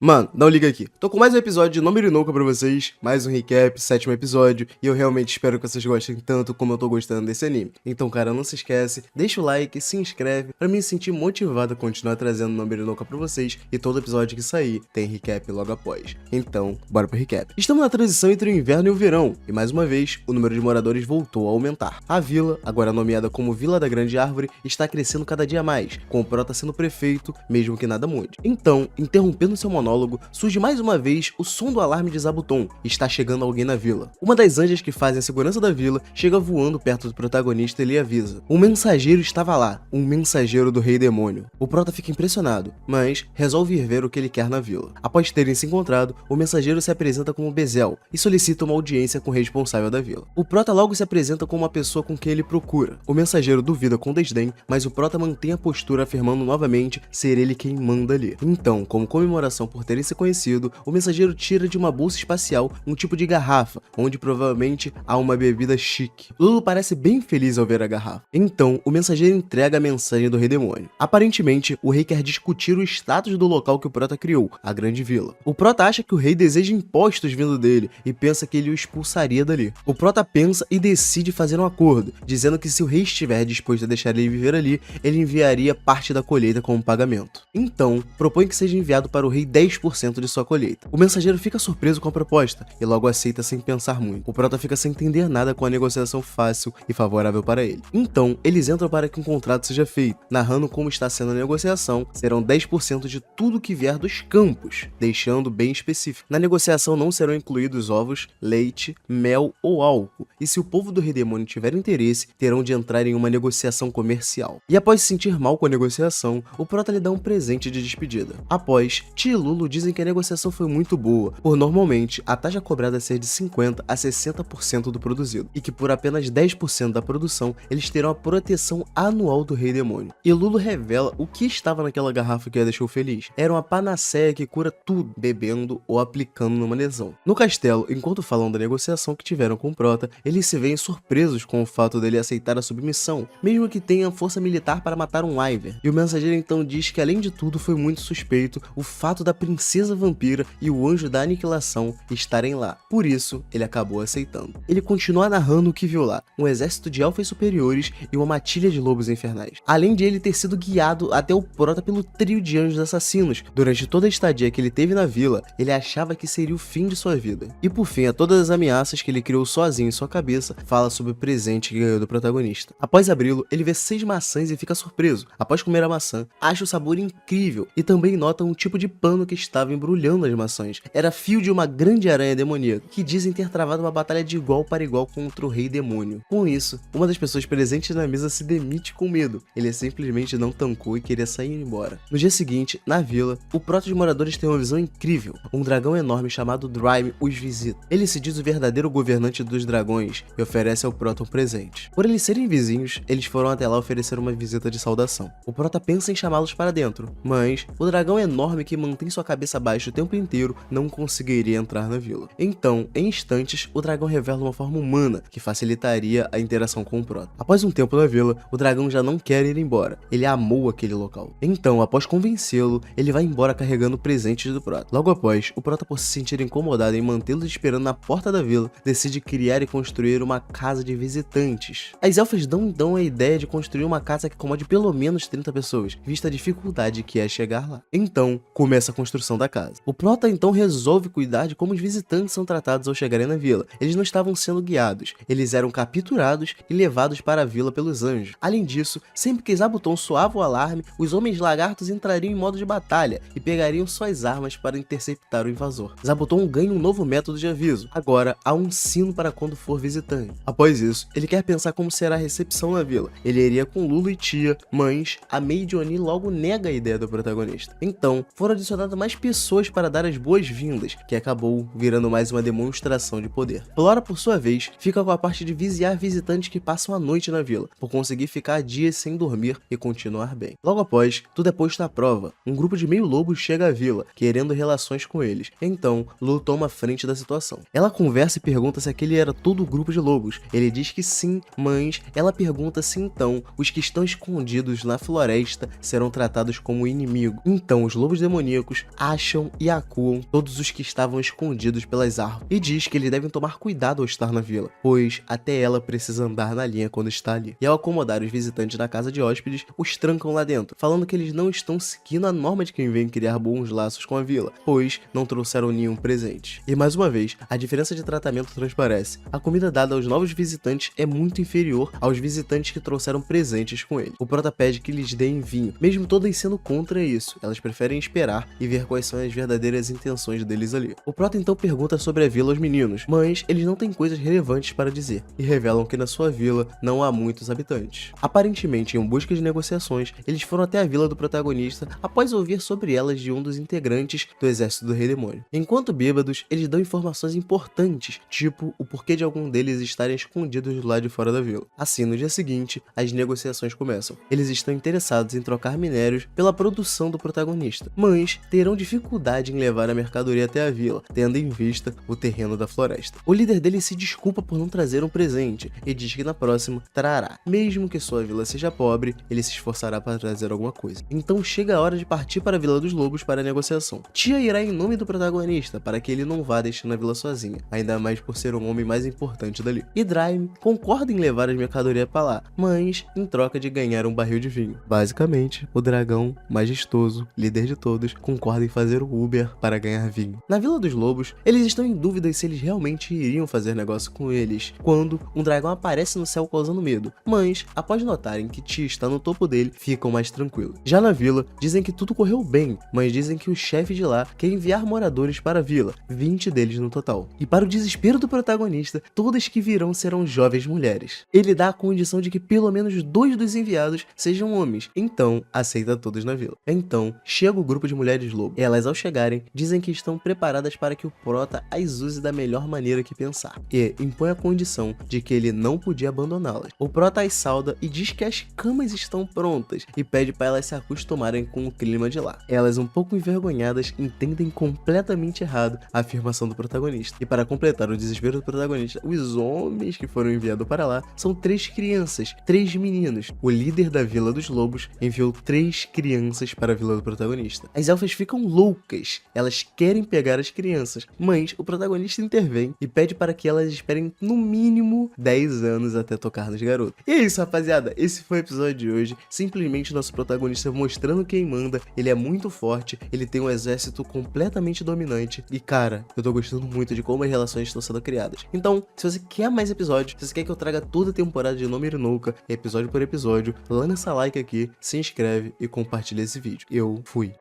Mano, não liga aqui. Tô com mais um episódio de Nome Nunca pra vocês, mais um recap, 7º episódio, e eu realmente espero que vocês gostem tanto como eu tô gostando desse anime. Então, cara, não se esquece, deixa o like, se inscreve, pra me sentir motivado a continuar trazendo Nome Nunca pra vocês, e todo episódio que sair tem recap logo após. Então, bora pro recap. Estamos na transição entre o inverno e o verão, e mais uma vez, o número de moradores voltou a aumentar. A vila, agora nomeada como Vila da Grande Árvore, está crescendo cada dia mais, com o Prota sendo prefeito, mesmo que nada mude. Então, interrompendo seu monólogo, surge mais uma vez o som do alarme de Zabuton. Está chegando alguém na vila. Uma das anjas que fazem a segurança da vila chega voando perto do protagonista e lhe avisa. Um mensageiro estava lá, um mensageiro do Rei Demônio. O Prota fica impressionado, mas resolve ir ver o que ele quer na vila. Após terem se encontrado, o mensageiro se apresenta como Bezel e solicita uma audiência com o responsável da vila. O Prota logo se apresenta como uma pessoa com quem ele procura. O mensageiro duvida com desdém, mas o Prota mantém a postura afirmando novamente ser ele quem manda ali. Então, como comemoração por terem se conhecido, o mensageiro tira de uma bolsa espacial um tipo de garrafa, onde provavelmente há uma bebida chique. Lulu parece bem feliz ao ver a garrafa. Então, o mensageiro entrega a mensagem do Rei Demônio. Aparentemente, o rei quer discutir o status do local que o Prota criou, a Grande Vila. O Prota acha que o rei deseja impostos vindo dele e pensa que ele o expulsaria dali. O Prota pensa e decide fazer um acordo, dizendo que se o rei estiver disposto a deixar ele viver ali, ele enviaria parte da colheita como pagamento. Então, propõe que seja enviado para o rei 10% de sua colheita. O mensageiro fica surpreso com a proposta e logo aceita sem pensar muito. O Prota fica sem entender nada com a negociação fácil e favorável para ele. Então, eles entram para que um contrato seja feito, narrando como está sendo a negociação. Serão 10% de tudo que vier dos campos, deixando bem específico. Na negociação não serão incluídos ovos, leite, mel ou álcool, e se o povo do Rei Demônio tiver interesse, terão de entrar em uma negociação comercial. E após se sentir mal com a negociação, o Prota lhe dá um presente de despedida. Após, Tia e Lulu dizem que a negociação foi muito boa, por normalmente a taxa cobrada ser de 50% a 60% do produzido, e que por apenas 10% da produção, eles terão a proteção anual do Rei Demônio. E Lulu revela o que estava naquela garrafa que a deixou feliz. Era uma panaceia que cura tudo, bebendo ou aplicando numa lesão. No castelo, enquanto falam da negociação que tiveram com o Prota, eles se veem surpresos com o fato dele aceitar a submissão, mesmo que tenha força militar para matar um Wyvern. E o mensageiro então diz que além de tudo foi muito suspeito o fato da princesa vampira e o anjo da aniquilação estarem lá. Por isso, ele acabou aceitando. Ele continua narrando o que viu lá, um exército de elfos superiores e uma matilha de lobos infernais. Além de ele ter sido guiado até o Prota pelo trio de anjos assassinos. Durante toda a estadia que ele teve na vila, ele achava que seria o fim de sua vida. E por fim, a todas as ameaças que ele criou sozinho em sua cabeça, fala sobre o presente que ganhou do protagonista. Após abri-lo, ele vê 6 maçãs e fica surpreso. Após comer a maçã, acha o sabor incrível e também nota um tipo de pano que estava embrulhando as maçãs. Era fio de uma grande aranha demoníaca, que dizem ter travado uma batalha de igual para igual contra o Rei Demônio. Com isso, uma das pessoas presentes na mesa se demite com medo. Ele simplesmente não tancou e queria sair embora. No dia seguinte, na vila, o Prota e os moradores têm uma visão incrível. Um dragão enorme chamado Dryme os visita. Ele se diz o verdadeiro governante dos dragões e oferece ao Prota um presente. Por eles serem vizinhos, eles foram até lá oferecer uma visita de saudação. O Prota pensa em chamá-los para dentro, mas o dragão enorme que mantém sua cabeça baixa o tempo inteiro não conseguiria entrar na vila. Então, em instantes, o dragão revela uma forma humana que facilitaria a interação com o Prota. Após um tempo na vila, o dragão já não quer ir embora. Ele amou aquele local. Então, após convencê-lo, ele vai embora carregando presentes do Prota. Logo após, o Prota, por se sentir incomodado em mantê-los esperando na porta da vila, decide criar e construir uma casa de visitantes. As elfas dão então a ideia de construir uma casa que comode pelo menos 30 pessoas, vista a dificuldade que é chegar lá. Então, começa a construção da casa. O Prota então resolve cuidar de como os visitantes são tratados ao chegarem na vila. Eles não estavam sendo guiados, eles eram capturados e levados para a vila pelos anjos. Além disso, sempre que Zabuton soava o alarme, os homens lagartos entrariam em modo de batalha e pegariam suas armas para interceptar o invasor. Zabuton ganha um novo método de aviso. Agora, há um sino para quando for visitante. Após isso, ele quer pensar como será a recepção na vila. Ele iria com Lulu e Tia, mas a Maid Oni logo nega a ideia do protagonista. Então, foram adicionadas mais pessoas para dar as boas-vindas, que acabou virando mais uma demonstração de poder. Flora, por sua vez, fica com a parte de vigiar visitantes que passam a noite na vila, por conseguir ficar dias sem dormir e continuar bem. Logo após, tudo é posto à prova. Um grupo de meio-lobos chega à vila, querendo relações com eles. Então, Lulu toma a frente da situação. Ela conversa e pergunta se aquele era todo o grupo de lobos. Ele diz que sim, mas ela pergunta se então os que estão escondidos na floresta serão tratados como inimigo. Então, os lobos demoníacos acham e acuam todos os que estavam escondidos pelas árvores e diz que eles devem tomar cuidado ao estar na vila, pois até ela precisa andar na linha quando está ali. E ao acomodar os visitantes na casa de hóspedes, os trancam lá dentro, falando que eles não estão seguindo a norma de quem vem criar bons laços com a vila, pois não trouxeram nenhum presente. E mais uma vez, a diferença de tratamento transparece. A comida dada aos novos visitantes é muito inferior aos visitantes que trouxeram presentes com ele. O prota pede que lhes deem vinho, mesmo todas sendo contra isso. Elas preferem esperar e ver quais são as verdadeiras intenções deles ali. O prota então pergunta sobre a vila aos meninos, mas eles não têm coisas relevantes para dizer, e revelam que na sua vila não há muitos habitantes. Aparentemente, em busca de negociações, eles foram até a vila do protagonista após ouvir sobre elas de um dos integrantes do exército do Rei Demônio. Enquanto bêbados, eles dão informações importantes, tipo o porquê de algum deles estarem escondidos do lado de fora da vila. Assim, no dia seguinte, as negociações começam. Eles estão interessados em trocar minérios pela produção do protagonista, mas terão dificuldade em levar a mercadoria até a vila, tendo em vista o terreno da floresta. O líder deles se desculpa por não trazer um presente e diz que na próxima trará. Mesmo que sua vila seja pobre, ele se esforçará para trazer alguma coisa. Então chega a hora de partir para a Vila dos Lobos para a negociação. Tia irá em nome do protagonista para que ele não vá deixando a vila sozinha, ainda mais por ser um homem mais importante dali. E Draime concorda em levar as mercadorias para lá, mas em troca de ganhar um barril de vinho. Basicamente, o dragão majestoso, líder de todos, concorda em fazer o Uber para ganhar vinho. Na Vila dos Lobos, eles estão em dúvida se eles realmente iriam fazer negócio com eles, quando um dragão aparece no céu causando medo, mas após notarem que Tia está no topo dele, ficam mais tranquilos. Já na vila, dizem que tudo correu bem, mas dizem que o chefe de lá quer enviar moradores para a vila, 20 deles no total. E para o desespero do protagonista, todas que virão serão jovens mulheres. Ele dá a condição de que pelo menos 2 dos enviados sejam homens, então aceita todos na vila. Então, chega o grupo de mulheres lobo. Elas, ao chegarem, dizem que estão preparadas para que o prota as use da melhor maneira que pensar, e impõe a condição de que ele não podia abandoná-las. O prota as sauda e diz que as camas estão prontas e pede para elas se acostumarem com o clima de lá. Elas, um pouco envergonhadas, entendem completamente errado a afirmação do protagonista. E para completar o desespero do protagonista, os homens que foram enviados para lá são 3 crianças, 3 meninos. O líder da Vila dos Lobos enviou 3 crianças para a vila do protagonista. As elfas ficam loucas, elas querem pegar as crianças, mas o protagonista intervém e pede para que elas esperem no mínimo 10 anos até tocar nos garotos. E é isso, rapaziada, esse foi o episódio de hoje. Simplesmente nosso protagonista mostrando quem manda, ele é muito forte, ele tem um exército completamente dominante e cara, eu tô gostando muito de como as relações estão sendo criadas. Então, se você quer mais episódios, se você quer que eu traga toda a temporada de No Mirai Nouka, episódio por episódio, lança like aqui, se inscreve e compartilha esse vídeo. Eu fui.